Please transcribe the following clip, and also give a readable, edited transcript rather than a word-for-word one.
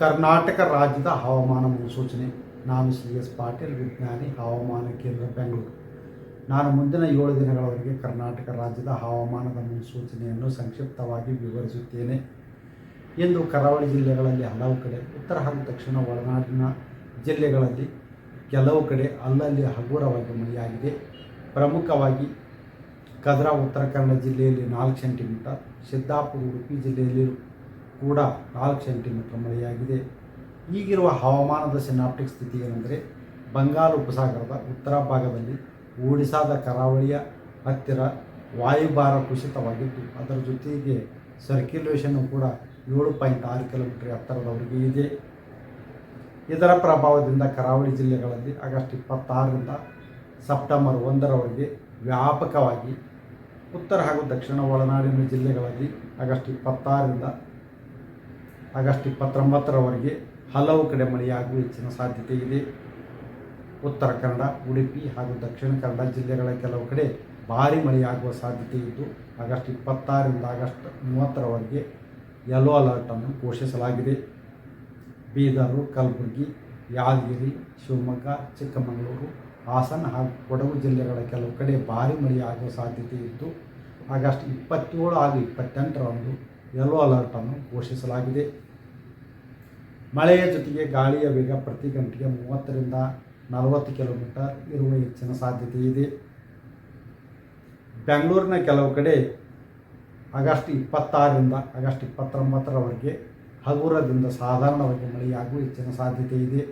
ಕರ್ನಾಟಕ ರಾಜ್ಯದ ಹವಾಮಾನ ಮುನ್ಸೂಚನೆ. ನಾನು CS ಪಾಟೀಲ್, ವಿಜ್ಞಾನಿ, ಹವಾಮಾನ ಕೇಂದ್ರ, ಬೆಂಗಳೂರು. ನಾನು ಮುಂದಿನ 7 ದಿನಗಳವರೆಗೆ ಕರ್ನಾಟಕ ರಾಜ್ಯದ ಹವಾಮಾನದ ಮುನ್ಸೂಚನೆಯನ್ನು ಸಂಕ್ಷಿಪ್ತವಾಗಿ ವಿವರಿಸುತ್ತೇನೆ. ಇಂದು ಕರಾವಳಿ ಜಿಲ್ಲೆಗಳಲ್ಲಿ ಹಲವು ಕಡೆ, ಉತ್ತರ ಹಾಗೂ ದಕ್ಷಿಣ ಒಳನಾಡಿನ ಜಿಲ್ಲೆಗಳಲ್ಲಿ ಕೆಲವು ಕಡೆ ಅಲ್ಲಲ್ಲಿ ಹಗುರವಾಗಿ ಮಳೆಯಾಗಿದೆ. ಪ್ರಮುಖವಾಗಿ ಕದ್ರಾ ಉತ್ತರ ಕನ್ನಡ ಜಿಲ್ಲೆಯಲ್ಲಿ 4 ಸೆಂಟಿಮೀಟರ್, ಸಿದ್ದಾಪುರ ಉಡುಪಿ ಜಿಲ್ಲೆಯಲ್ಲಿ ಕೂಡ 4 ಸೆಂಟಿಮೀಟರ್ ಮಳೆಯಾಗಿದೆ. ಈಗಿರುವ ಹವಾಮಾನದ ಸಿನಾಪ್ಟಿಕ್ ಸ್ಥಿತಿ ಏನೆಂದರೆ, ಬಂಗಾಳ ಉಪಸಾಗರದ ಉತ್ತರ ಭಾಗದಲ್ಲಿ ಒಡಿಶಾದ ಕರಾವಳಿಯ ಹತ್ತಿರ ವಾಯುಭಾರ ಕುಸಿತವಾಗಿದ್ದು, ಅದರ ಜೊತೆಗೆ ಸರ್ಕ್ಯುಲೇಷನ್ ಕೂಡ 7.6 ಕಿಲೋಮೀಟರ್ ಎತ್ತರದವರೆಗೆ ಇದೆ. ಇದರ ಪ್ರಭಾವದಿಂದ ಕರಾವಳಿ ಜಿಲ್ಲೆಗಳಲ್ಲಿ ಆಗಸ್ಟ್ 26ರಿಂದ ಸೆಪ್ಟೆಂಬರ್ 1ರವರೆಗೆ ವ್ಯಾಪಕವಾಗಿ, ಉತ್ತರ ಹಾಗೂ ದಕ್ಷಿಣ ಒಳನಾಡಿನ ಜಿಲ್ಲೆಗಳಲ್ಲಿ ಆಗಸ್ಟ್ 26ರಿಂದ ಆಗಸ್ಟ್ 29ರವರೆಗೆ ಹಲವು ಕಡೆ ಮಳೆಯಾಗುವ ಹೆಚ್ಚಿನ ಸಾಧ್ಯತೆ ಇದೆ. ಉತ್ತರ ಕನ್ನಡ, ಉಡುಪಿ ಹಾಗೂ ದಕ್ಷಿಣ ಕನ್ನಡ ಜಿಲ್ಲೆಗಳ ಕೆಲವು ಕಡೆ ಭಾರೀ ಮಳೆಯಾಗುವ ಸಾಧ್ಯತೆ ಇದ್ದು, ಆಗಸ್ಟ್ 26ರಿಂದ ಆಗಸ್ಟ್ 30ರವರೆಗೆ ಯೆಲ್ಲೋ ಅಲರ್ಟನ್ನು ಘೋಷಿಸಲಾಗಿದೆ. ಬೀದರು, ಕಲಬುರಗಿ, ಯಾದಗಿರಿ, ಶಿವಮೊಗ್ಗ, ಚಿಕ್ಕಮಗಳೂರು, ಹಾಸನ ಹಾಗೂ ಕೊಡಗು ಜಿಲ್ಲೆಗಳ ಕೆಲವು ಕಡೆ ಭಾರೀ ಮಳೆಯಾಗುವ ಸಾಧ್ಯತೆ ಇದ್ದು, ಆಗಸ್ಟ್ 27 ಹಾಗೂ 28ರಂದು ಯೆಲ್ಲೋ ಅಲರ್ಟನ್ನು ಘೋಷಿಸಲಾಗಿದೆ. ಮಳೆಯ ಜೊತೆಗೆ ಗಾಳಿಯ ವೇಗ ಪ್ರತಿ ಗಂಟೆಗೆ 30ರಿಂದ 40 ಕಿಲೋಮೀಟರ್ ಇರುವ ಹೆಚ್ಚಿನ ಸಾಧ್ಯತೆ ಇದೆ. ಬೆಂಗಳೂರಿನ ಕೆಲವು ಕಡೆ ಆಗಸ್ಟ್ 26ರಿಂದ ಆಗಸ್ಟ್ 29ರವರೆಗೆ ಹಗುರದಿಂದ ಸಾಧಾರಣವಾಗಿ ಮಳೆಯಾಗುವ ಹೆಚ್ಚಿನ ಸಾಧ್ಯತೆ ಇದೆ.